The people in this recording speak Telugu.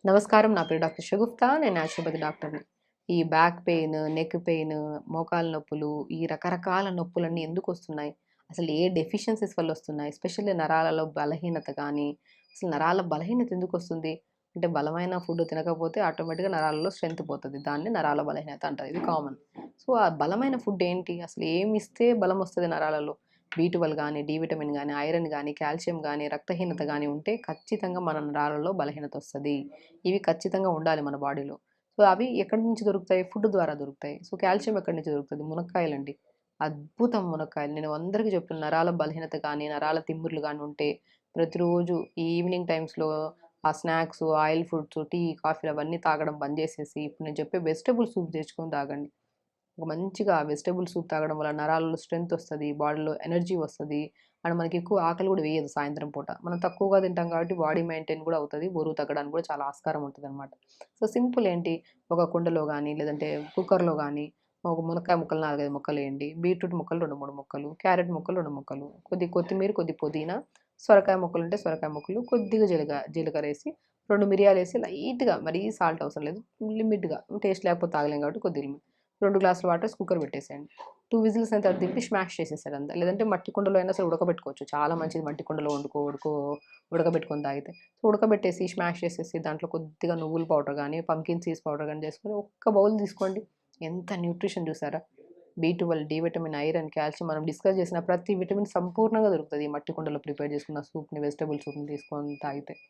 నమస్కారం. నా పేరు డాక్టర్ షగుఫ్తా. నేను న్యాచురోపతి డాక్టర్‌ని. ఈ బ్యాక్ పెయిన్, నెక్ పెయిన్, మోకాళ్ళ నొప్పులు, ఈ రకరకాల నొప్పులన్నీ ఎందుకొస్తున్నాయి? అసలు ఏ డెఫిషియన్సీస్ వల్లొస్తున్నాయి? ఎస్పెషల్లీ నరాలలో బలహీనత గానీ, అసలు నరాల బలహీనత ఎందుకొస్తుంది? అంటే బలమైన ఫుడ్ తినకపోతే ఆటోమేటిక్‌గా నరాలలో స్ట్రెంత్ పోతది. దాన్ని నరాల బలహీనత అంటారు. ఇది కామన్. సో, ఆ బలమైన ఫుడ్ ఏంటి? అసలు ఏమిస్తే బలమొస్తది నరాలలో? బి12 గానీ, డి విటమిన్ గానీ, ఐరన్ గానీ, కాల్షియం గానీ, రక్తహీనత గానీ ఉంటే ఖచ్చితంగా మన నరాలలో బలహీనతొస్తది. ఇవి ఖచ్చితంగా ఉండాలి మన బాడీలో. సో, అవి ఎక్కడి నుంచి దొరుకుతాయి? ఫుడ్ ద్వారా దొరుకుతాయి. సో, కాల్షియం ఎక్కడి నుంచి దొరుకుతది? మునక్కాయలండి. అద్భుతం మునక్కాయలు. నేను అందరికి చెప్తున్నా. నరాల బలహీనత గానీ, నరాల తిమ్మిర్లు గానీ ఉంటే ప్రతిరోజు ఈ ఈవినింగ్ టైమ్స్‌లో ఆ స్నాక్సు, ఆయిల్ ఫుడ్సు, టీ, కాఫీలు అవన్నీ తాగడం బంద్ చేసేసి ఇప్పుడు నేను చెప్పే వెజిటబుల్ సూప్ తెచ్చుకొని తాగండి. ఒక మంచిగా వెజిటబుల్ సూప్ తాగడం వల్ల నరాలలో స్ట్రెంత్ ఒస్తది. బాడీలో ఎనర్జీ వస్తది. అండ్ మనకెక్కువ ఆకలి గూడా వేయదు సాయంత్రం పూట. మనం తక్కువగా తింటాం కాబట్టి బాడీ మెయింటైన్ గూడా అవుతది. బరువు తగ్గడానికి గూడా చాలా ఆస్కారం ఉంటదనమాట. సో, సింపుల్ ఏంటి ఒక కుండలో గానీ, లేదంటే కుక్కర్‌లో గానీ ఒక మునక్కాయ ముక్కలు 4, 5 ముక్కలేయండి. బీట్రూట్ ముక్కలు 2, 3 ముక్కలు, క్యారెట్ ముక్కలు 2 ముక్కలు, కొద్ది కొత్తిమీర, కొద్ది పుదీనా, సొరకాయ ముక్కలుంటే సొరకాయ ముక్కలు, కొద్దిగా జీలకర్రేసి, 2 మిరియాలేసి లైట్‌గా మరీ సాల్ట్ అవసరం లేదు. లిమిట్‌గా టేస్ట్ లేకపోతే తాగలేం కాబట్టి కొద్దిగా 2 గ్లాసుల వాటరేసి కుక్కర్ పెట్టేసేయండి. 2 విజిల్స్ అయిన తర్వాత దింపి స్మాష్ చేసేసేయాలి అంతే. లేదంటే మట్టి కుండలో అయినా సరే ఉడకబెట్టుకోవచ్చు. చాలా మంచిది మట్టి కుండలో ఉడకబెట్టుకొని తాగితే. సో, ఉడకబెట్టేసి స్మాష్ చేసేసి దాంట్లో కొద్దిగా నువ్వుల పౌడర్ గానీ, పంకిన్ సీడ్స్ పౌడర్ గానీ చేసుకొని ఒక్క బౌల్ తీసుకోండి. ఎంత న్యూట్రిషన్ చూసారా? బి12, డి విటమిన్, ఐరన్, కాల్షియం మనం డిస్కస్ చేసిన ప్రతి విటమిన్ సంపూర్ణంగా దొరుకుతది. ఈ మట్టి కుండలో ప్రిపేర్ చేసుకున్న సూప్‌ని, వెజిటబుల్ సూప్‌ని తీసుకొని తాగితే.